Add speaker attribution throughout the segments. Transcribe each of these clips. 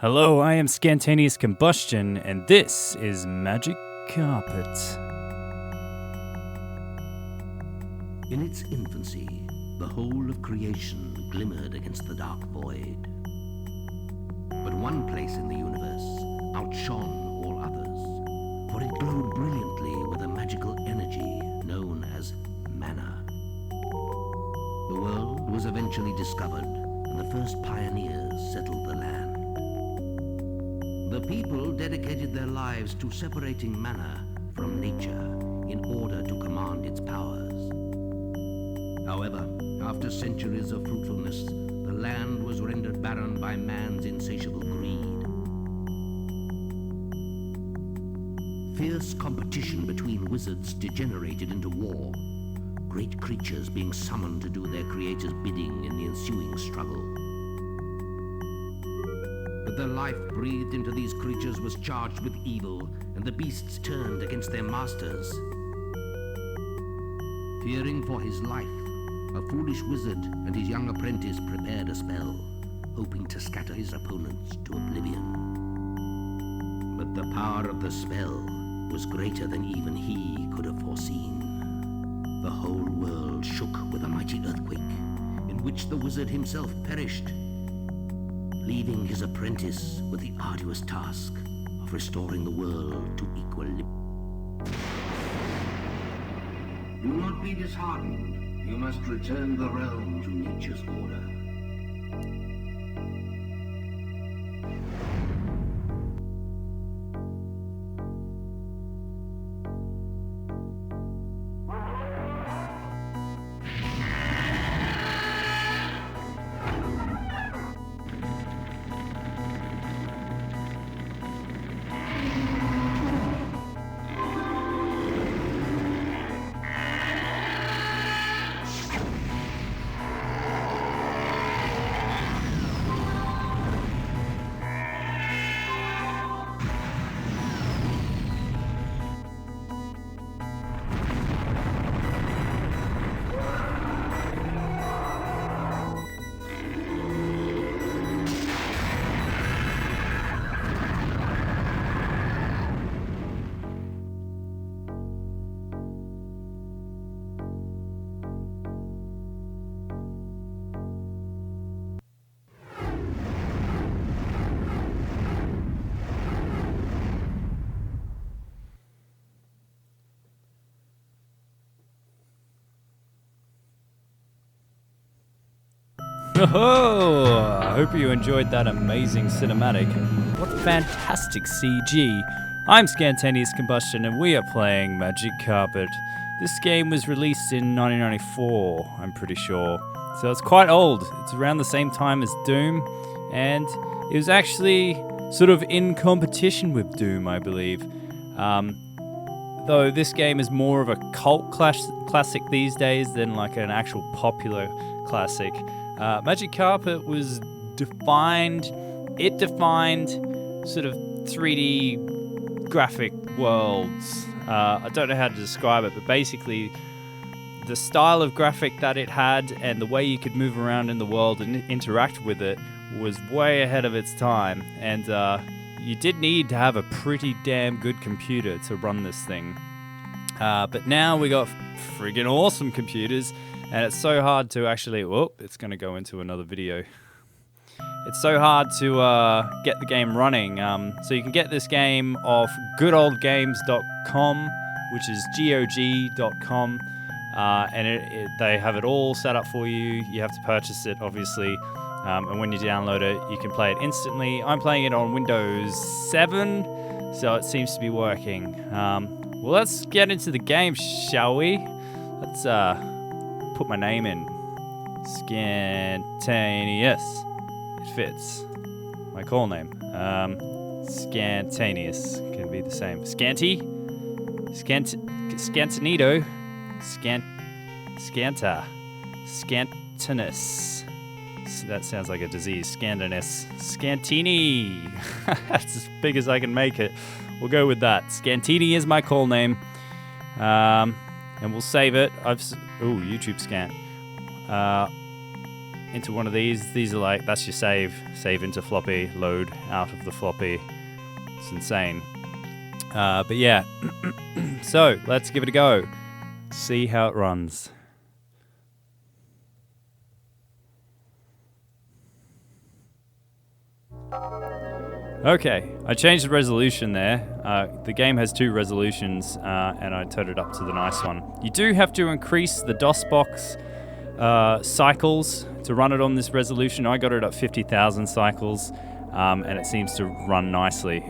Speaker 1: Hello, I am Scantaneous Combustion, and this is Magic Carpet.
Speaker 2: In its infancy, the whole of creation glimmered against the dark void. But one place in the universe outshone all others, for it glowed brilliantly with a magical energy known as mana. The world was eventually discovered, and the first pioneers settled the land. The people dedicated their lives to separating mana from nature in order to command its powers. However, after centuries of fruitfulness, the land was rendered barren by man's insatiable greed. Fierce competition between wizards degenerated into war, great creatures being summoned to do their creator's bidding in the ensuing struggle. But the life breathed into these creatures was charged with evil, and the beasts turned against their masters. Fearing for his life, a foolish wizard and his young apprentice prepared a spell, hoping to scatter his opponents to oblivion. But the power of the spell was greater than even he could have foreseen. The whole world shook with a mighty earthquake, in which the wizard himself perished, leaving his apprentice with the arduous task of restoring the world to equilibrium. Do not be disheartened. You must return the realm to nature's order.
Speaker 1: Oh, I hope you enjoyed that amazing cinematic. What fantastic CG. I'm Scantaneous Combustion and we are playing Magic Carpet. This game was released in 1994, I'm pretty sure. So it's quite old. It's around the same time as Doom, and it was actually sort of in competition with Doom, I believe. Though this game is more of a cult classic these days than like an actual popular classic. Magic Carpet was defined sort of 3D graphic worlds. I don't know how to describe it, but basically the style of graphic that it had and the way you could move around in the world and interact with it was way ahead of its time. And you did need to have a pretty damn good computer to run this thing. But now we got friggin' awesome computers. And it's so hard to actually... Whoop, it's going to go into another video. It's so hard to get the game running. So you can get this game off goodoldgames.com, which is GOG.com. And they have it all set up for you. You have to purchase it, obviously. And when you download it, you can play it instantly. I'm playing it on Windows 7, so it seems to be working. Well, let's get into the game, shall we? Let's... put my name in. Scantaneous. It fits. My call name. Scantaneous. Can be the same. Scanty. Scantanito. Scanta. Scantinus. That sounds like a disease. Scantinus. Scantini. That's as big as I can make it. We'll go with that. Scantini is my call name. And we'll save it. YouTube scan. into one of these. These are like, that's your save into floppy, load out of the floppy. It's insane. But yeah, so let's give it a go. See how it runs. Okay, I changed the resolution there. The game has 2 resolutions, and I turned it up to the nice one. You do have to increase the DOSBox cycles to run it on this resolution. I got it at 50,000 cycles, and it seems to run nicely.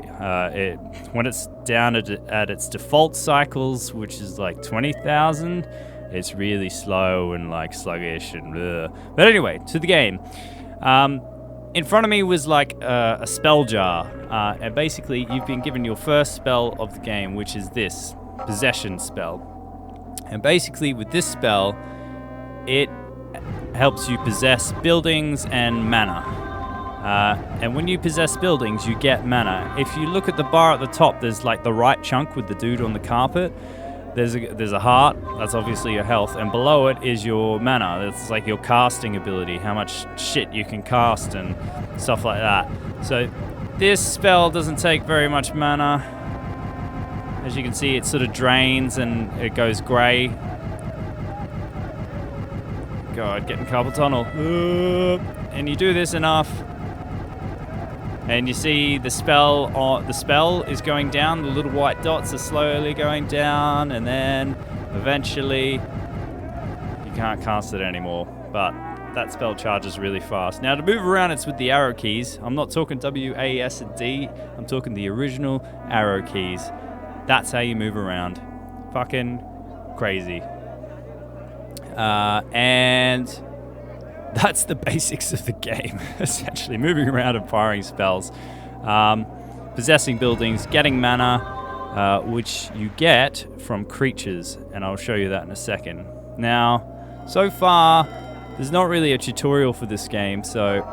Speaker 1: When it's down at its default cycles, which is like 20,000, it's really slow and like sluggish and bleh. But anyway, to the game. In front of me was like a spell jar, and basically you've been given your first spell of the game, which is this possession spell. And basically with this spell, it helps you possess buildings and mana. And when you possess buildings, you get mana. If you look at the bar at the top, there's like the right chunk with the dude on the carpet. There's a heart, that's obviously your health, and below it is your mana. It's like your casting ability, how much shit you can cast and stuff like that. So this spell doesn't take very much mana. As you can see, it sort of drains and it goes grey. God, getting carpal tunnel. And you do this enough, and you see the spell is going down. The little white dots are slowly going down, and then eventually you can't cast it anymore. But that spell charges really fast. Now to move around, it's with the arrow keys. I'm not talking W, A, S, and D. I'm talking the original arrow keys. That's how you move around. Fucking crazy. And that's the basics of the game, essentially. Moving around and firing spells. Possessing buildings, getting mana, which you get from creatures, and I'll show you that in a second. Now, so far, there's not really a tutorial for this game, so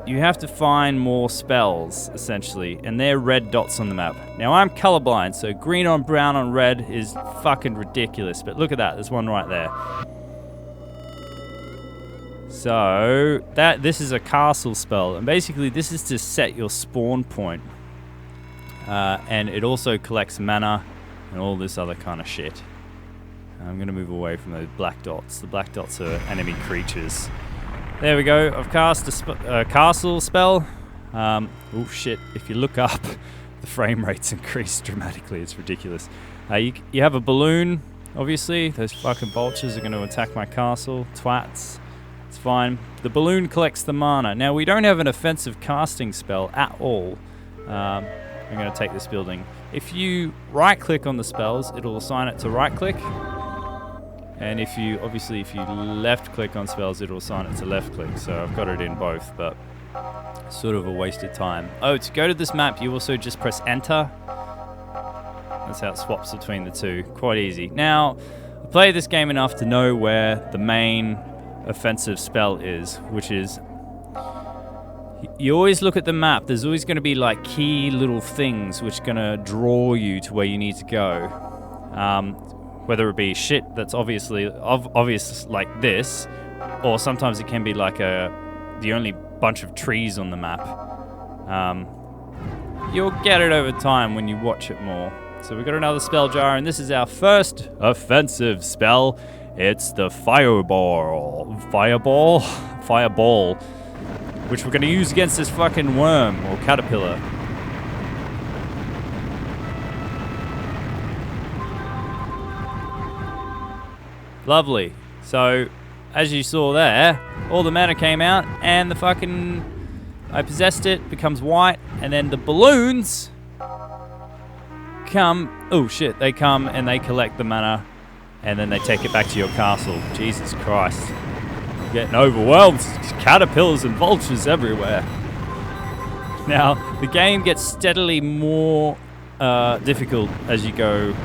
Speaker 1: you have to find more spells, essentially, and they're red dots on the map. Now, I'm colorblind, so green on brown on red is fucking ridiculous, but look at that, there's one right there. So, this is a castle spell, and basically this is to set your spawn point. And it also collects mana and all this other kind of shit. I'm going to move away from those black dots. The black dots are enemy creatures. There we go, I've cast a castle spell. Oh shit, if you look up, the frame rate's increased dramatically, it's ridiculous. You have a balloon, obviously. Those fucking vultures are going to attack my castle, twats. It's fine. The balloon collects the mana. Now, we don't have an offensive casting spell at all. I'm going to take this building. If you right-click on the spells, it'll assign it to right-click. And if you left-click on spells, it'll assign it to left-click. So I've got it in both, but sort of a wasted time. Oh, to go to this map, you also just press Enter. That's how it swaps between the two. Quite easy. Now, I played this game enough to know where the main offensive spell is, which is, you always look at the map, there's always going to be like key little things which are going to draw you to where you need to go. Whether it be shit that's obvious like this, or sometimes it can be like the only bunch of trees on the map. You'll get it over time when you watch it more. So we've got another spell jar, and this is our first offensive spell. It's the fireball, which we're going to use against this fucking worm or caterpillar. Lovely. So, as you saw there, all the mana came out, and I possessed it, becomes white, and then the balloons come. Oh shit! They come and they collect the mana. And then they take it back to your castle. Jesus Christ. I'm getting overwhelmed. Caterpillars and vultures everywhere. Now, the game gets steadily more difficult as you go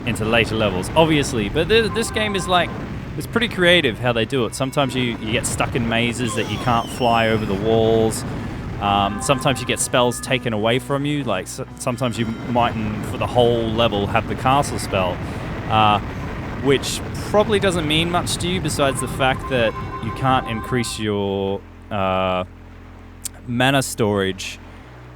Speaker 1: into later levels, obviously. But this game is like, it's pretty creative how they do it. Sometimes you get stuck in mazes that you can't fly over the walls. Sometimes you get spells taken away from you. Like, sometimes you mightn't, for the whole level, have the castle spell. Which probably doesn't mean much to you, besides the fact that you can't increase your mana storage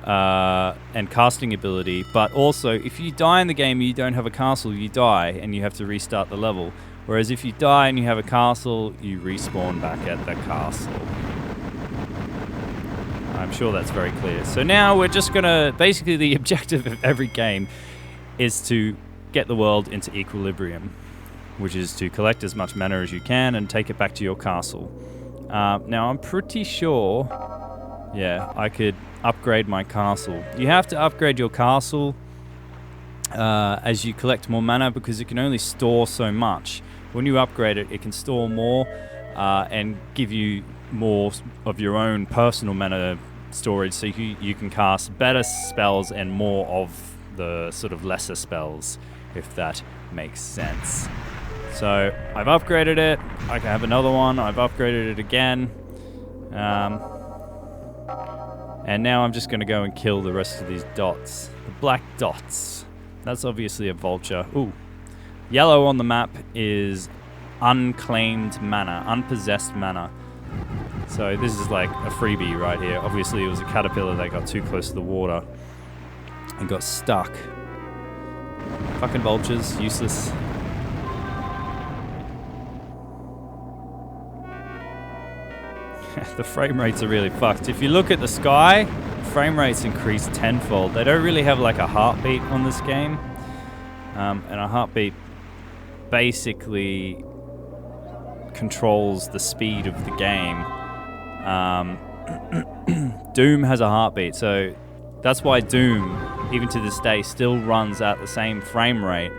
Speaker 1: and casting ability, but also if you die in the game and you don't have a castle, you die and you have to restart the level. Whereas if you die and you have a castle, you respawn back at the castle. I'm sure that's very clear. So now we're just gonna, basically the objective of every game is to get the world into equilibrium, which is to collect as much mana as you can and take it back to your castle. Now I'm pretty sure, yeah, I could upgrade my castle. You have to upgrade your castle as you collect more mana because it can only store so much. When you upgrade it, it can store more and give you more of your own personal mana storage, so you can cast better spells and more of the sort of lesser spells, if that makes sense. So I've upgraded it. I can have another one. I've upgraded it again. And now I'm just going to go and kill the rest of these dots. The black dots. That's obviously a vulture. Ooh. Yellow on the map is unclaimed mana, unpossessed mana. So this is like a freebie right here. Obviously it was a caterpillar that got too close to the water and got stuck. Fucking vultures, useless. The frame rates are really fucked. If you look at the sky, frame rates increase tenfold. They don't really have like a heartbeat on this game. And a heartbeat basically controls the speed of the game. Doom has a heartbeat, so that's why Doom, even to this day, still runs at the same frame rate,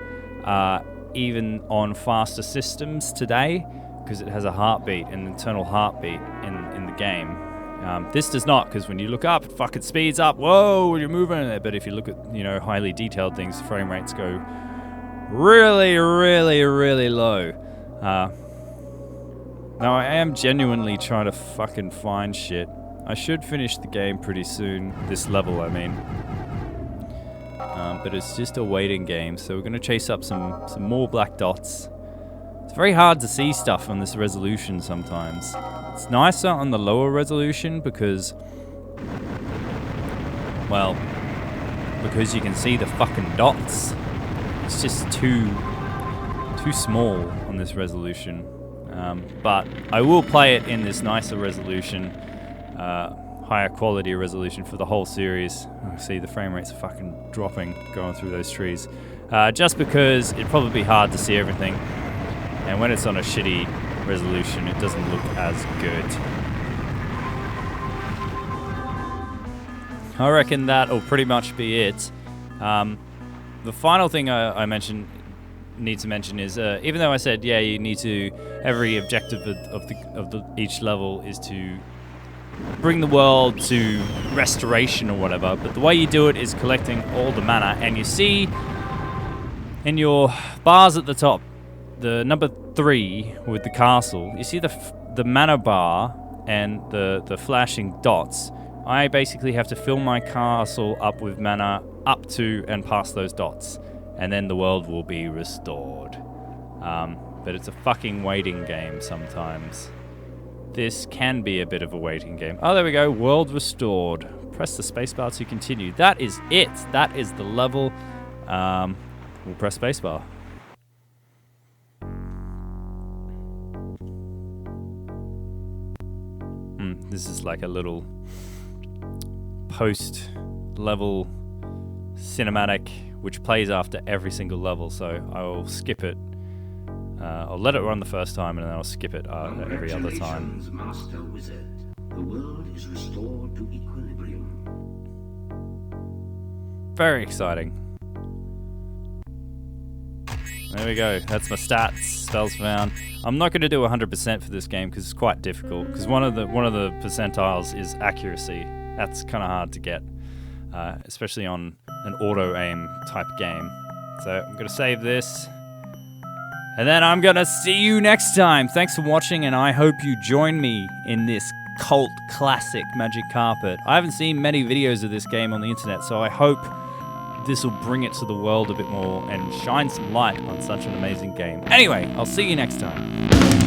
Speaker 1: even on faster systems today, because it has a heartbeat, an internal heartbeat in the game. This does not, because when you look up, it fucking speeds up. Whoa, you're moving there. But if you look at, you know, highly detailed things, frame rates go really, really, really low. Now I am genuinely trying to fucking find shit. I should finish the game pretty soon. This level, I mean. But it's just a waiting game, so we're gonna chase up some more black dots. It's very hard to see stuff on this resolution sometimes. It's nicer on the lower resolution because, well, because you can see the fucking dots. It's just too small on this resolution. But I will play it in this nicer resolution, higher quality resolution for the whole series. See, the frame rate's fucking dropping going through those trees. Just because it'd probably be hard to see everything. And when it's on a shitty resolution, it doesn't look as good. I reckon that'll pretty much be it. The final thing I need to mention is, even though I said, yeah, you need to, every objective of each level is to bring the world to restoration or whatever, but the way you do it is collecting all the mana, and you see in your bars at the top, the number 3 with the castle, you see the mana bar and the flashing dots. I basically have to fill my castle up with mana up to and past those dots, and then the world will be restored. But it's a fucking waiting game sometimes. This can be a bit of a waiting game. Oh, there we go. World restored. Press the spacebar to continue. That is it. That is the level. We'll press spacebar. This is like a little post-level cinematic which plays after every single level, so I will skip it. I'll let it run the first time and then I'll skip it every other time.
Speaker 2: Congratulations, Master Wizard. The world is restored to equilibrium.
Speaker 1: Very exciting. There we go. That's my stats. Spells found. I'm not going to do 100% for this game because it's quite difficult. Because one of the percentiles is accuracy. That's kind of hard to get, especially on an auto aim type game. So I'm going to save this, and then I'm going to see you next time. Thanks for watching, and I hope you join me in this cult classic Magic Carpet. I haven't seen many videos of this game on the internet, so I hope this will bring it to the world a bit more and shine some light on such an amazing game. Anyway, I'll see you next time.